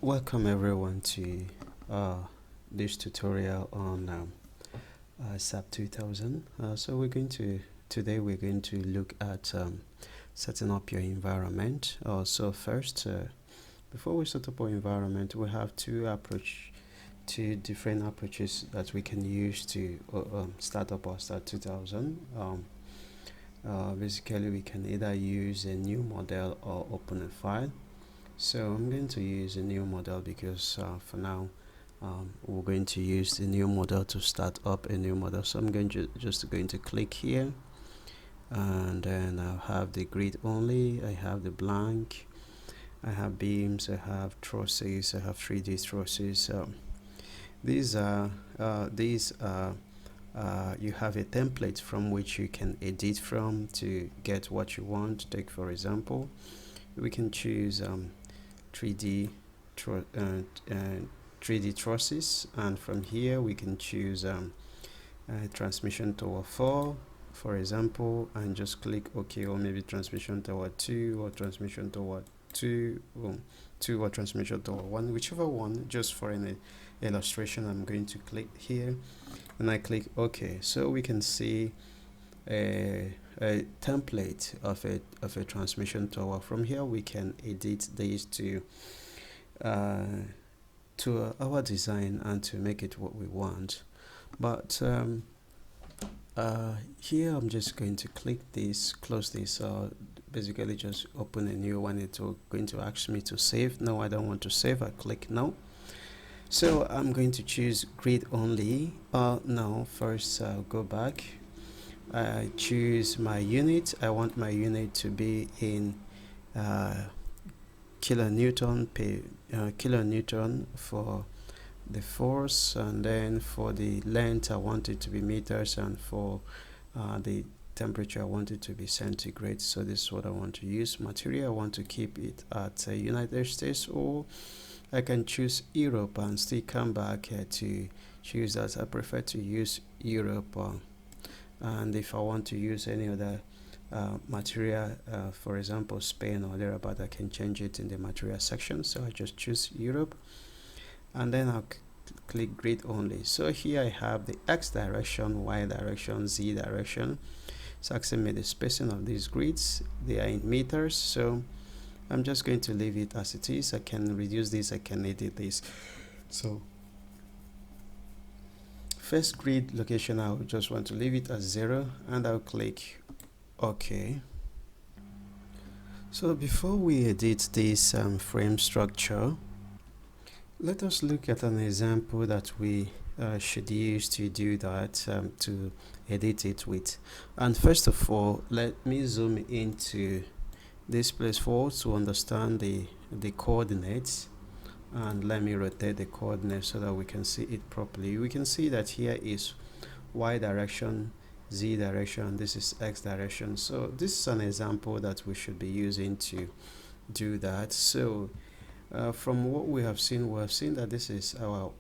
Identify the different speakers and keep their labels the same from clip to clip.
Speaker 1: Welcome everyone to uh, this tutorial on SAP2000. So today we're going to look at setting up your environment. So first, before we set up our environment, we have two different approaches that we can use to start up our SAP2000. Basically, we can either use a new model or open a file. So I'm going to use a new model because for now we're going to use the new model to start up a new model. So I'm just going to click here, and then I'll have the grid only, I have the blank, I have beams, I have trusses, I have 3D trusses. These are you have a template from which you can edit from to get what you want. Take for example, we can choose 3D 3D trusses, and from here we can choose transmission tower 4 for example, and just click OK, or maybe transmission tower 2 or transmission tower 2 or transmission tower 1, whichever one. Just for an illustration, I'm going to click here and I click OK. So we can see a template of a transmission tower. From here we can edit these to our design and to make it what we want. But here I'm just going to click this, close this, basically just open a new one. It's going to ask me to save. No, I don't want to save. I click no. So I'm going to choose grid only. Now first I'll go back. I choose my unit. I want my unit to be in kilonewton for the force, and then for the length I want it to be meters, and for the temperature I want it to be centigrade. So this is what I want to use. Material, I want to keep it at United States, or I can choose Europe and still come back to choose that. I prefer to use Europe. And if I want to use any other material, for example Spain or thereabout, I can change it in the material section. So I just choose Europe, and then I'll click grid only. So here I have the X direction, Y direction, Z direction. It's asking me the spacing of these grids. They are in meters, so I'm just going to leave it as it is. I can reduce this, I can edit this. So first grid location, I just want to leave it as 0, and I'll click OK. So before we edit this frame structure, let us look at an example that we should use to do that, to edit it with. And first of all, let me zoom into this place for us to understand the coordinates, and let me rotate the coordinates so that we can see it properly. We can see that here is Y direction, Z direction, this is X direction. So this is an example that we should be using to do that. So from what we have seen that this is our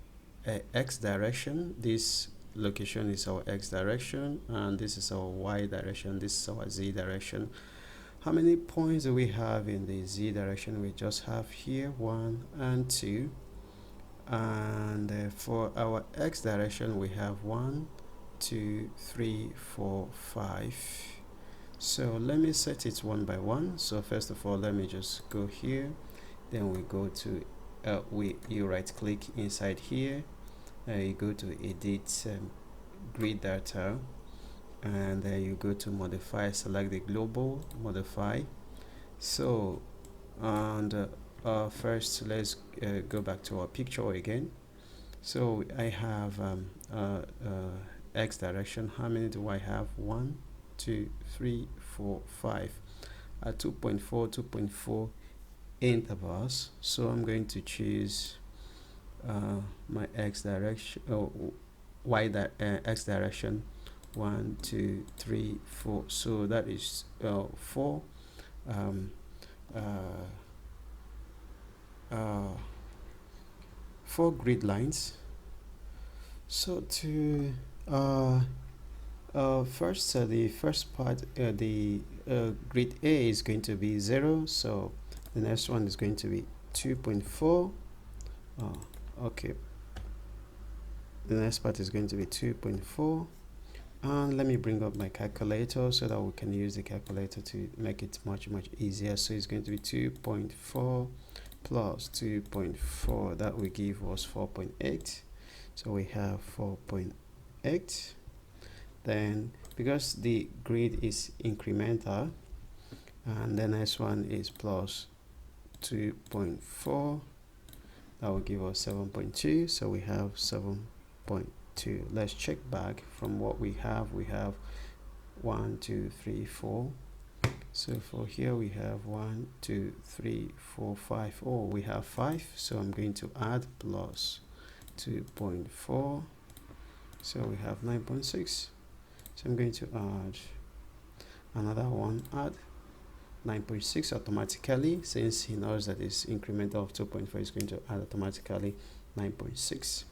Speaker 1: X direction, this location is our X direction, and this is our Y direction, this is our Z direction. How many points do we have in the Z direction? We just have here 1 and 2, and for our X direction we have 1, 2, 3, 4, 5. So let me set it one by one. So first of all, let me just go here, then we go to you right click inside here, you go to edit grid data, and then you go to modify, select the global, modify. So and first let's go back to our picture again. So I have X direction. How many do I have? 1, 2, 3, 4, 5 at 2.4 intervals. So I'm going to choose my X direction, X direction, 1, 2, 3, 4. So that is 4 4 grid lines. So to first the first part, the grid A is going to be 0, so the next one is going to be 2.4, Okay, the next part is going to be 2.4, and let me bring up my calculator so that we can use the calculator to make it much easier. So it's going to be 2.4 plus 2.4, that we give us 4.8. so we have 4.8. then because the grid is incremental, and the next one is plus 2.4, that will give us 7.2. so we have 7.2. let's check back from what we have. We have 1 2 3 4. So for here we have 1 2 3 4 5. Oh, we have 5, so I'm going to add plus 2.4, so we have 9.6. so I'm going to add another one, add 9.6 automatically, since he knows that this increment of 2.4 is going to add automatically 9.6.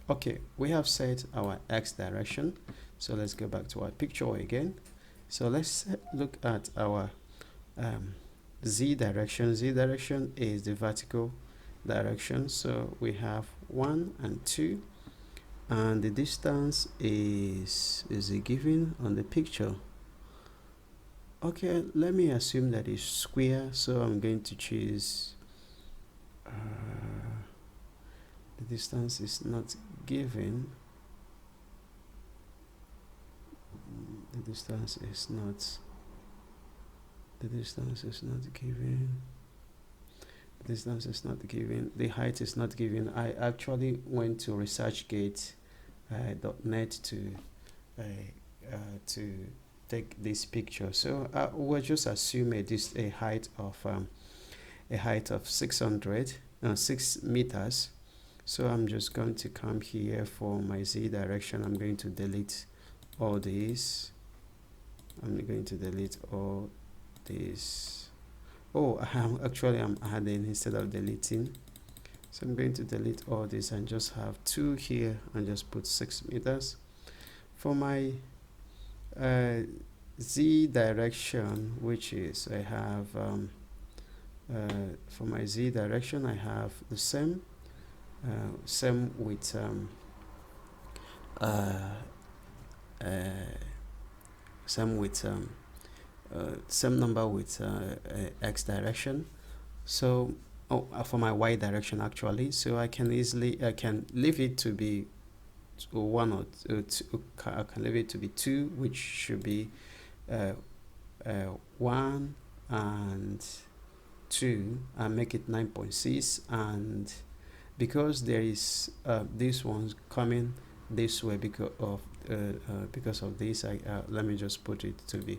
Speaker 1: okay, we have set our x direction, so let's go back to our picture again. So let's look at our z direction. Z direction is the vertical direction, so we have 1 and 2, and the distance is given on the picture. Okay, let me assume that it's square, so I'm going to choose the distance is not given. The distance is not given. The distance is not given. The height is not given. I actually went to researchgate.net to take this picture. So we'll just assume a height of 6 meters. So I'm just going to come here for my z direction. I'm going to delete all these. I'm going to delete all this. Oh, I'm adding instead of deleting. So I'm going to delete all this and just have 2 here and just put 6 meters. For my z direction, which is I have for my z direction I have the same with same number with x direction. So for my y direction actually, so I can leave it to be 1 or 2. I can leave it to be 2, which should be 1 and 2, and make it 9.6. and because there is this one's coming this way because of this, let me just put it to be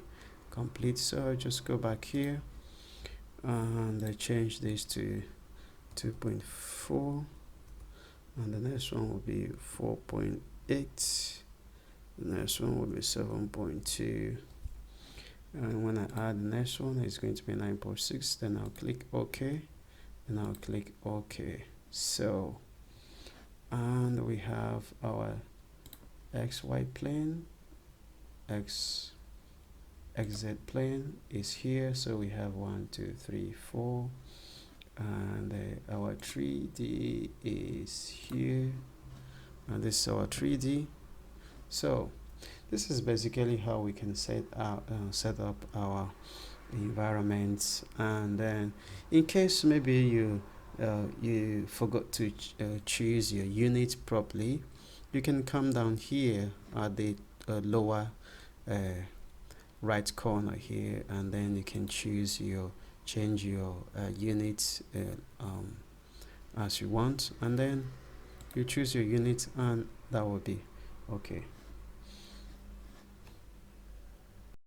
Speaker 1: complete. So I just go back here and I change this to 2.4, and the next one will be 4.8. the next one will be 7.2, and when I add the next one, it's going to be 9.6. then I'll click OK, and I'll click OK. So, and we have our XY plane, XZ plane is here. So we have 1 2 3 4, and our 3D is here, and this is our 3D. So this is basically how we can set up our environments. And then in case maybe you forgot to choose your unit properly, you can come down here at the lower right corner here, and then you can change your unit as you want, and then you choose your unit, and that will be okay.